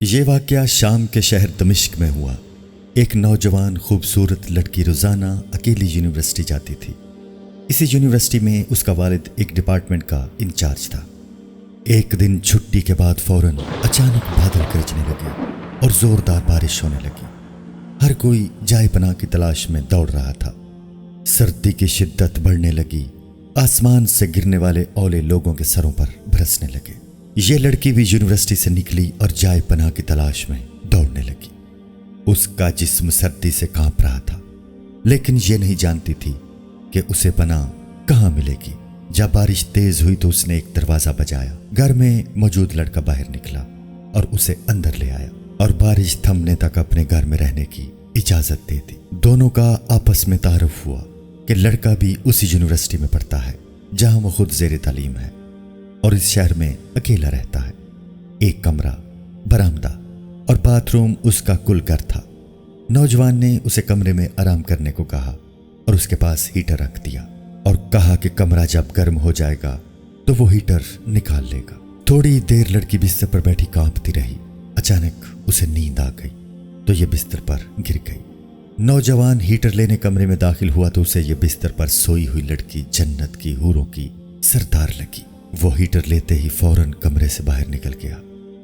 یہ واقعہ شام کے شہر دمشق میں ہوا۔ ایک نوجوان خوبصورت لڑکی روزانہ اکیلی یونیورسٹی جاتی تھی۔ اسی یونیورسٹی میں اس کا والد ایک ڈپارٹمنٹ کا انچارج تھا۔ ایک دن چھٹی کے بعد فوراً اچانک بادل گرجنے لگے اور زوردار بارش ہونے لگی۔ ہر کوئی جائے پناہ کی تلاش میں دوڑ رہا تھا۔ سردی کی شدت بڑھنے لگی، آسمان سے گرنے والے اولے لوگوں کے سروں پر برسنے لگے۔ یہ لڑکی بھی یونیورسٹی سے نکلی اور جائے پناہ کی تلاش میں دوڑنے لگی۔ اس کا جسم سردی سے کانپ رہا تھا، لیکن یہ نہیں جانتی تھی کہ اسے پناہ کہاں ملے گی۔ جب بارش تیز ہوئی تو اس نے ایک دروازہ بجایا۔ گھر میں موجود لڑکا باہر نکلا اور اسے اندر لے آیا اور بارش تھمنے تک اپنے گھر میں رہنے کی اجازت دے دی۔ دونوں کا آپس میں تعارف ہوا کہ لڑکا بھی اسی یونیورسٹی میں پڑھتا ہے جہاں وہ خود زیر تعلیم ہے اور اس شہر میں اکیلا رہتا ہے۔ ایک کمرہ، برآمدہ اور باتھ روم اس کا کل گھر تھا۔ نوجوان نے اسے کمرے میں آرام کرنے کو کہا اور اس کے پاس ہیٹر رکھ دیا اور کہا کہ کمرہ جب گرم ہو جائے گا تو وہ ہیٹر نکال لے گا۔ تھوڑی دیر لڑکی بستر پر بیٹھی کانپتی رہی۔ اچانک اسے نیند آ گئی تو یہ بستر پر گر گئی۔ نوجوان ہیٹر لینے کمرے میں داخل ہوا تو اسے یہ بستر پر سوئی ہوئی لڑکی جنت کی حوروں کی سردار لگی۔ وہ ہیٹر لیتے ہی فوراً کمرے سے باہر نکل گیا،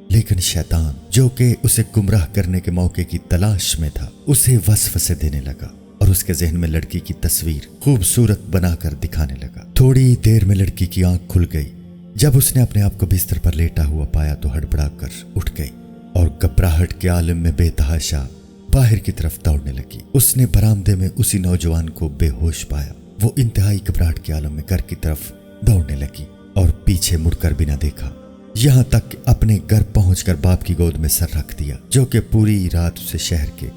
لیکن شیطان جو کہ اسے گمراہ کرنے کے موقع کی تلاش میں تھا اسے وسوسے دینے لگا اور اس کے ذہن میں لڑکی کی تصویر خوبصورت بنا کر دکھانے لگا۔ تھوڑی دیر میں لڑکی کی آنکھ کھل گئی۔ جب اس نے اپنے آپ کو بستر پر لیٹا ہوا پایا تو ہڑبڑا کر اٹھ گئی اور گھبراہٹ کے عالم میں بے تحاشا باہر کی طرف دوڑنے لگی۔ اس نے برآمدے میں اسی نوجوان کو بے ہوش پایا۔ وہ انتہائی گھبراہٹ کے عالم میں گھر کی طرف دوڑنے لگی اور پیچھے مڑ کر بھی نہ دیکھا، یہاں تک کہ اپنے گھر پہنچ کر باپ کی گود میں سر رکھ دیا جو کہ پوری رات اسے شہر کے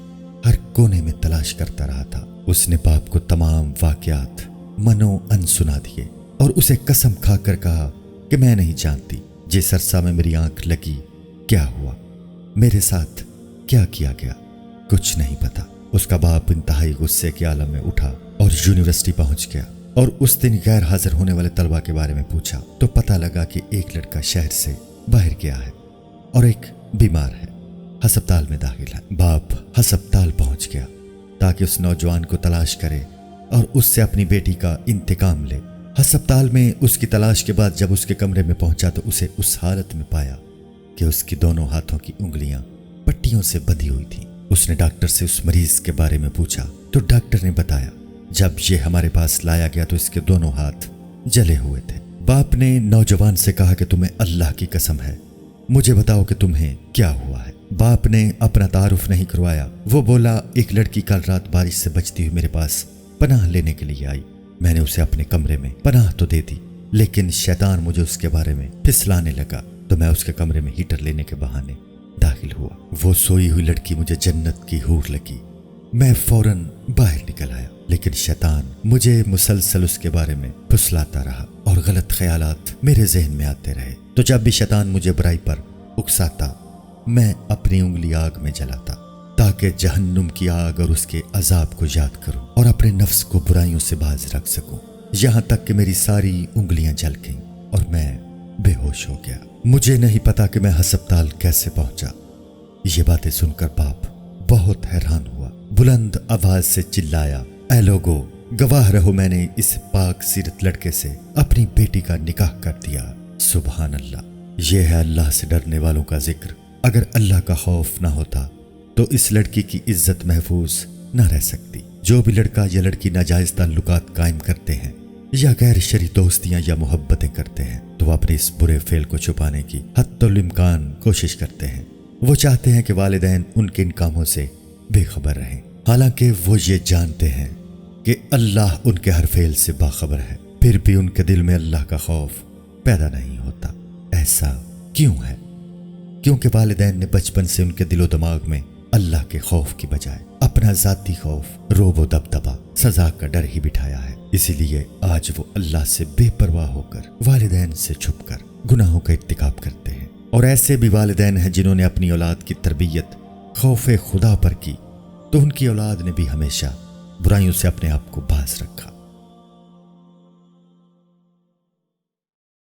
ہر کونے میں تلاش کرتا رہا تھا۔ اس نے باپ کو تمام واقعات منو ان سنا دیے اور اسے قسم کھا کر کہا کہ میں نہیں جانتی جس عرصہ میں میری آنکھ لگی کیا ہوا، میرے ساتھ کیا کیا گیا، کچھ نہیں پتا۔ اس کا باپ انتہائی غصے کے عالم میں اٹھا اور یونیورسٹی پہنچ گیا اور اس دن غیر حاضر ہونے والے طلبہ کے بارے میں پوچھا تو پتہ لگا کہ ایک لڑکا شہر سے باہر گیا ہے اور ایک بیمار ہے، ہسپتال میں داخل ہے۔ باپ ہسپتال پہنچ گیا تاکہ اس نوجوان کو تلاش کرے اور اس سے اپنی بیٹی کا انتقام لے۔ ہسپتال میں اس کی تلاش کے بعد جب اس کے کمرے میں پہنچا تو اسے اس حالت میں پایا کہ اس کی دونوں ہاتھوں کی انگلیاں پٹیوں سے بندھی ہوئی تھیں۔ اس نے ڈاکٹر سے اس مریض کے بارے میں پوچھا تو ڈاکٹر نے بتایا جب یہ ہمارے پاس لایا گیا تو اس کے دونوں ہاتھ جلے ہوئے تھے۔ باپ نے نوجوان سے کہا کہ تمہیں اللہ کی قسم ہے، مجھے بتاؤ کہ تمہیں کیا ہوا ہے۔ باپ نے اپنا تعارف نہیں کروایا۔ وہ بولا ایک لڑکی کل رات بارش سے بچتی ہوئی میرے پاس پناہ لینے کے لیے آئی، میں نے اسے اپنے کمرے میں پناہ تو دے دی، لیکن شیطان مجھے اس کے بارے میں پھسلانے لگا تو میں اس کے کمرے میں ہیٹر لینے کے بہانے داخل ہوا۔ وہ سوئی ہوئی لڑکی مجھے جنت کی حور لگی، میں فوراً باہر نکل آیا، لیکن شیطان مجھے مسلسل اس کے بارے میں پھسلاتا رہا اور غلط خیالات میرے ذہن میں آتے رہے۔ تو جب بھی شیطان مجھے برائی پر اکساتا میں اپنی انگلی آگ میں جلاتا تاکہ جہنم کی آگ اور اس کے عذاب کو یاد کروں اور اپنے نفس کو برائیوں سے باز رکھ سکوں، یہاں تک کہ میری ساری انگلیاں جل گئیں اور میں بے ہوش ہو گیا۔ مجھے نہیں پتا کہ میں ہسپتال کیسے پہنچا۔ یہ باتیں سن کر باپ بہت حیران ہوا، بلند آواز سے چلایا، اے لوگو، گواہ رہو میں نے اس پاک سیرت لڑکے سے اپنی بیٹی کا نکاح کر دیا۔ سبحان اللہ، یہ ہے اللہ سے ڈرنے والوں کا ذکر۔ اگر اللہ کا خوف نہ ہوتا تو اس لڑکی کی عزت محفوظ نہ رہ سکتی۔ جو بھی لڑکا یا لڑکی ناجائز تعلقات قائم کرتے ہیں یا غیر شرعی دوستیاں یا محبتیں کرتے ہیں تو وہ اپنے اس برے فعل کو چھپانے کی حتی الامکان کوشش کرتے ہیں۔ وہ چاہتے ہیں کہ والدین ان کے ان کاموں سے بے خبر رہیں، حالانکہ وہ یہ جانتے ہیں کہ اللہ ان کے ہر فعل سے باخبر ہے، پھر بھی ان کے دل میں اللہ کا خوف پیدا نہیں ہوتا۔ ایسا کیوں ہے؟ کیونکہ والدین نے بچپن سے ان کے دل و دماغ میں اللہ کے خوف کی بجائے اپنا ذاتی خوف، روب و دبدبا، سزا کا ڈر ہی بٹھایا ہے۔ اسی لیے آج وہ اللہ سے بے پرواہ ہو کر والدین سے چھپ کر گناہوں کا ارتکاب کرتے ہیں۔ اور ایسے بھی والدین ہیں جنہوں نے اپنی اولاد کی تربیت خوف خدا پر کی تو ان کی اولاد نے بھی ہمیشہ برائیوں سے اپنے آپ کو باز رکھا۔